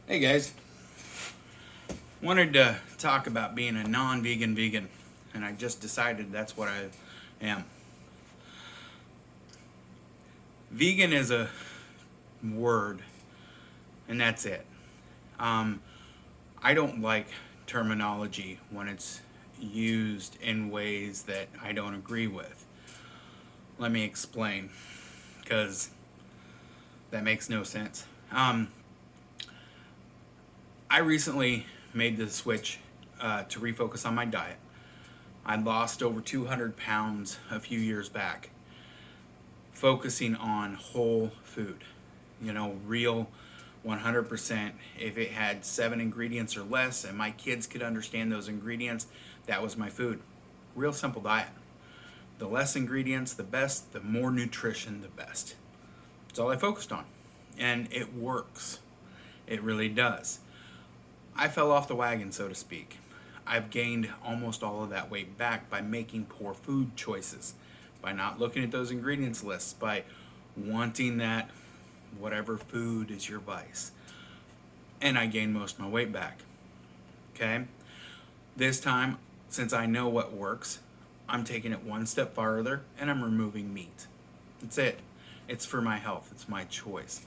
Hey guys, wanted to talk about being a non-vegan vegan, and I just decided that's what I am. Vegan is a word, and that's it. Um, I don't like terminology when it's used in ways that I don't agree with. Let me explain, because that makes no sense. I recently made the switch to refocus on my diet. I lost over 200 pounds a few years back, focusing on whole food. Real 100%. If it had 7 ingredients or less and my kids could understand those ingredients, that was my food. Real simple diet. The less ingredients, the best. The more nutrition, the best. That's all I focused on. And it works. It really does. I fell off the wagon, so to speak. I've gained almost all of that weight back by making poor food choices, by not looking at those ingredients lists, by wanting that whatever food is your vice. And I gained most of my weight back. Okay? This time, since I know what works, I'm taking it one step farther and I'm removing meat. That's it. It's for my health, it's my choice.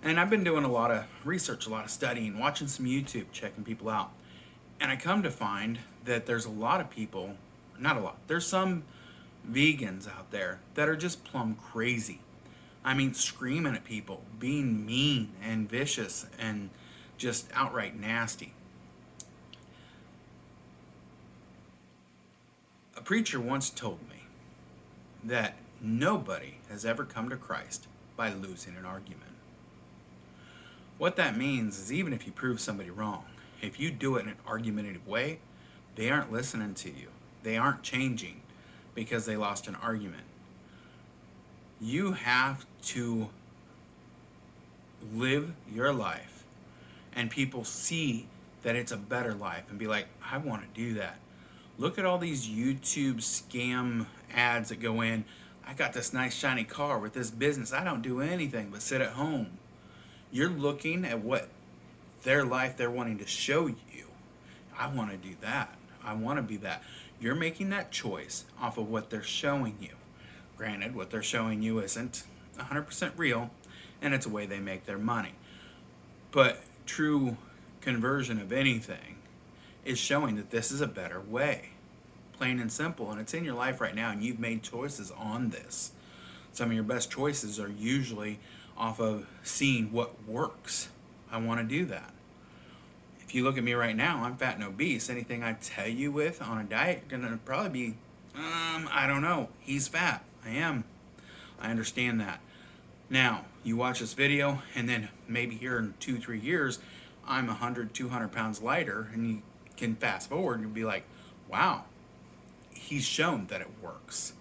And I've been doing a lot of research, a lot of studying, watching some YouTube, checking people out. And I come to find that there's a lot of people, not a lot, there's some vegans out there that are just plumb crazy. I mean, screaming at people, being mean and vicious and just outright nasty. A preacher once told me that nobody has ever come to Christ by losing an argument. What that means is even if you prove somebody wrong, if you do it in an argumentative way, they aren't listening to you. They aren't changing because they lost an argument. You have to live your life and people see that it's a better life and be like, I want to do that. Look at all these YouTube scam ads that go in. I got this nice shiny car with this business. I don't do anything but sit at home. You're looking at what their life they're wanting to show you. I want to do that. I want to be that. You're making that choice off of what they're showing you. Granted, what they're showing you isn't 100% real, and it's a way they make their money. But true conversion of anything is showing that this is a better way. Plain and simple. And it's in your life right now, and you've made choices on this. Some of your best choices are usually off of seeing what works. I want to do that. If you look at me right now, I'm fat and obese. Anything I tell you with on a diet, you're going to probably be, I don't know. He's fat. I am. I understand that. Now, you watch this video, and then maybe here in 2-3 years, I'm 100, 200 pounds lighter, and you can fast forward and be like, wow, he's shown that it works.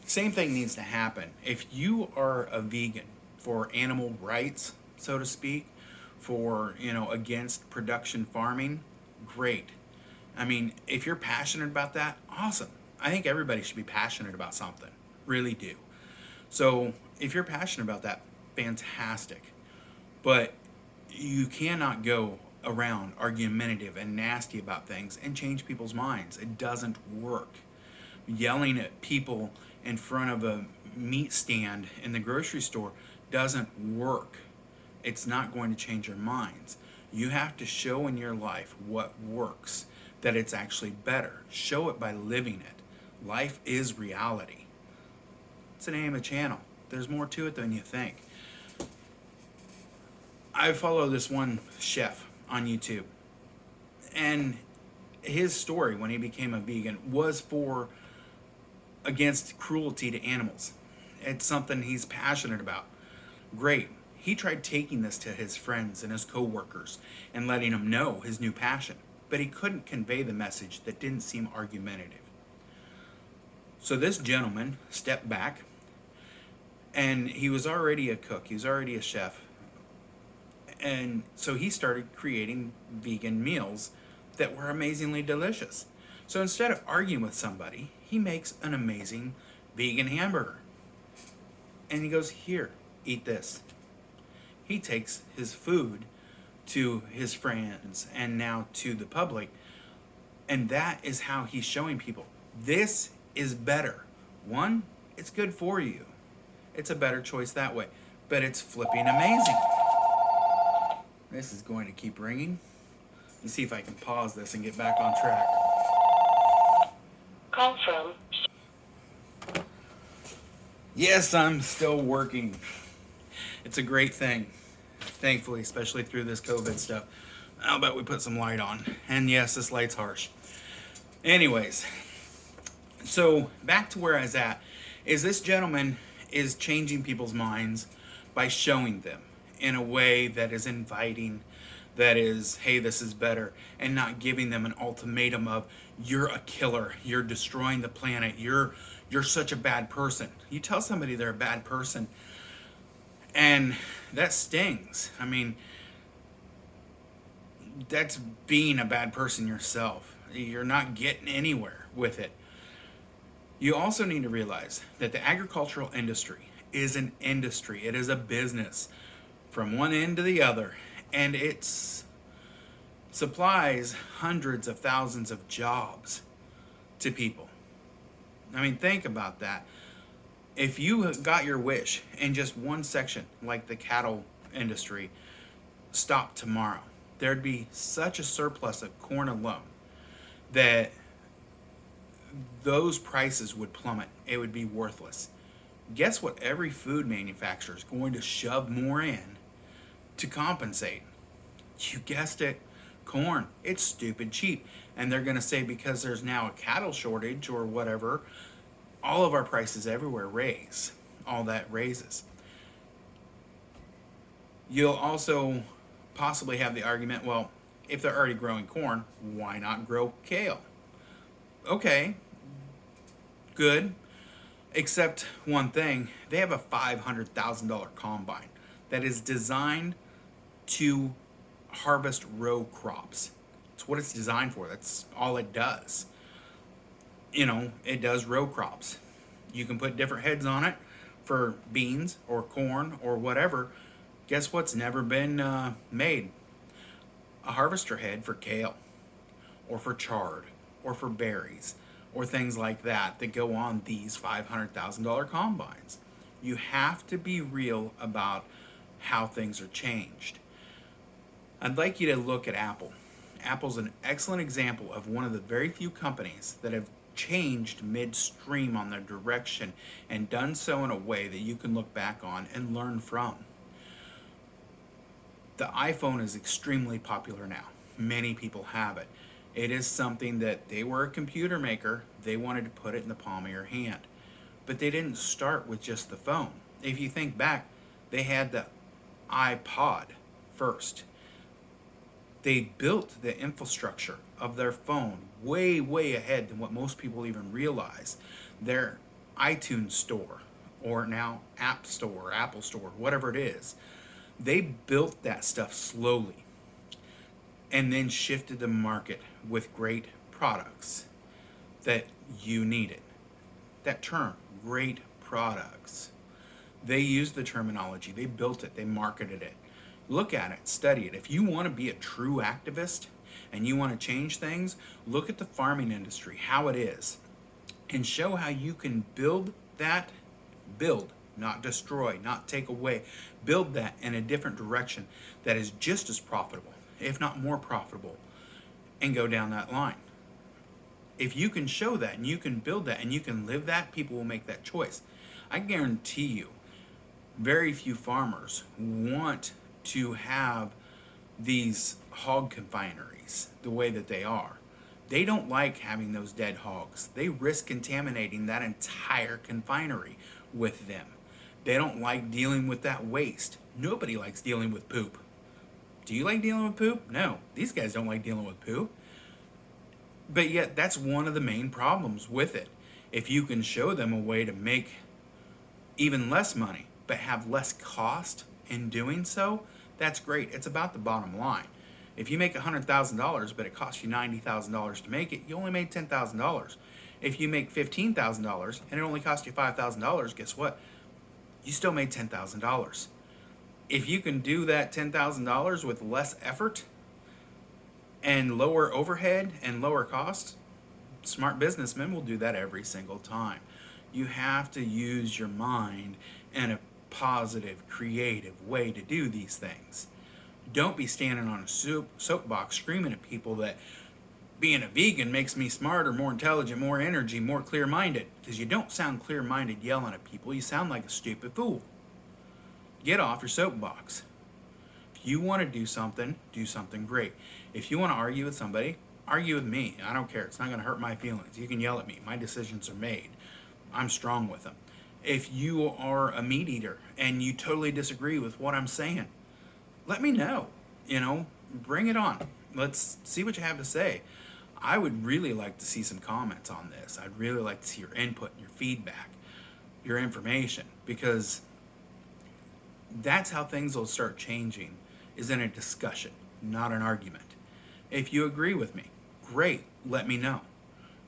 Same thing needs to happen. If you are a vegan for animal rights, so to speak, for, against production farming, great. I mean, if you're passionate about that, awesome. I think everybody should be passionate about something. Really do. So if you're passionate about that, fantastic. But you cannot go around argumentative and nasty about things and change people's minds. It doesn't work. Yelling at people in front of a meat stand in the grocery store doesn't work. It's not going to change your minds. You have to show in your life what works, that it's actually better. Show it by living it. Life is reality. It's the name of the channel. There's more to it than you think. I follow this one chef on YouTube, and his story when he became a vegan was for against cruelty to animals. It's something he's passionate about. Great. He tried taking this to his friends and his coworkers and letting them know his new passion, but he couldn't convey the message that didn't seem argumentative. So this gentleman stepped back, and he was already a cook, he was already a chef, and so he started creating vegan meals that were amazingly delicious. So instead of arguing with somebody, he makes an amazing vegan hamburger. And he goes, here, eat this. He takes his food to his friends and now to the public. And that is how he's showing people this is better. One, it's good for you. It's a better choice that way. But it's flipping amazing. This is going to keep ringing. Let's see if I can pause this and get back on track. Call from. Yes, I'm still working. It's a great thing. Thankfully, especially through this COVID stuff. How about we put some light on? And yes, this light's harsh. Anyways, so back to where I was at, is this gentleman is changing people's minds by showing them in a way that is inviting, that is, hey, this is better, and not giving them an ultimatum of, you're a killer, you're destroying the planet, you're such a bad person. You tell somebody they're a bad person, and that stings. I mean, that's being a bad person yourself. You're not getting anywhere with it. You also need to realize that the agricultural industry is an industry. It is a business from one end to the other, and it supplies hundreds of thousands of jobs to people. I mean, think about that. If you got your wish in just one section, like the cattle industry, stopped tomorrow, there'd be such a surplus of corn alone that those prices would plummet. It would be worthless. Guess what? Every food manufacturer is going to shove more in to compensate. You guessed it, corn. It's stupid cheap. And they're going to say because there's now a cattle shortage or whatever, all of our prices everywhere raise. All that raises. You'll also possibly have the argument, well, if they're already growing corn, why not grow kale? Okay, good. Except one thing, they have a $500,000 combine that is designed to harvest row crops. It's what it's designed for. That's all it does. You know, it does row crops. You can put different heads on it for beans or corn or whatever. Guess what's never been made? A harvester head for kale or for chard or for berries or things like that that go on these $500,000 combines. You have to be real about how things are changed. I'd like you to look at Apple. Apple's an excellent example of one of the very few companies that have changed midstream on their direction and done so in a way that you can look back on and learn from. The iPhone is extremely popular now. Many people have it. It is something that they were a computer maker. They wanted to put it in the palm of your hand. But they didn't start with just the phone. If you think back, they had the iPod first. They built the infrastructure of their phone way, way ahead than what most people even realize. Their iTunes store, or now App Store, Apple Store, whatever it is, they built that stuff slowly and then shifted the market with great products that you needed. That term, great products. They used the terminology, they built it, they marketed it. Look at it, study it. If you want to be a true activist and you want to change things, look at the farming industry, how it is, and show how you can build, not destroy, not take away, build that in a different direction that is just as profitable, if not more profitable, and go down that line. If you can show that and you can build that and you can live that, people will make that choice. I guarantee you, very few farmers want to have these hog confineries the way that they are. They don't like having those dead hogs. They risk contaminating that entire confinery with them. They don't like dealing with that waste. Nobody likes dealing with poop. Do you like dealing with poop? No. These guys don't like dealing with poop. But yet, that's one of the main problems with it. If you can show them a way to make even less money, but have less cost in doing so, that's great. It's about the bottom line. If you make $100,000, but it costs you $90,000 to make it, you only made $10,000. If you make $15,000 and it only cost you $5,000, guess what? You still made $10,000. If you can do that $10,000 with less effort and lower overhead and lower costs, smart businessmen will do that every single time. You have to use your mind in a positive, creative way to do these things. Don't be standing on a soapbox screaming at people that being a vegan makes me smarter, more intelligent, more energy, more clear-minded. Because you don't sound clear-minded yelling at people. You sound like a stupid fool. Get off your soapbox. If you want to do something great. If you want to argue with somebody, argue with me. I don't care. It's not going to hurt my feelings. You can yell at me. My decisions are made. I'm strong with them. If you are a meat eater and you totally disagree with what I'm saying, let me know. Bring it on. Let's see what you have to say. I would really like to see some comments on this. I'd really like to see your input, your feedback, your information, because that's how things will start changing, is in a discussion, not an argument. If you agree with me, great, let me know.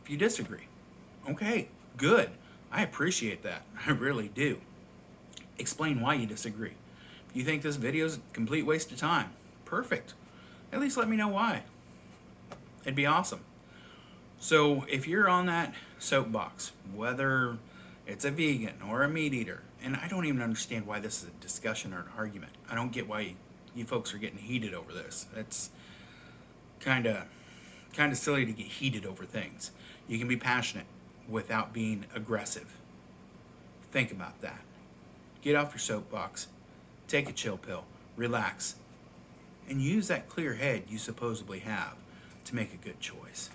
If you disagree, okay, good. I appreciate that. I really do. Explain why you disagree. If you think this video is a complete waste of time, perfect. At least let me know why. It'd be awesome. So if you're on that soapbox, whether it's a vegan or a meat eater, and I don't even understand why this is a discussion or an argument. I don't get why you folks are getting heated over this. It's kind of silly to get heated over things. You can be passionate without being aggressive. Think about that. Get off your soapbox, take a chill pill, relax, and use that clear head you supposedly have to make a good choice.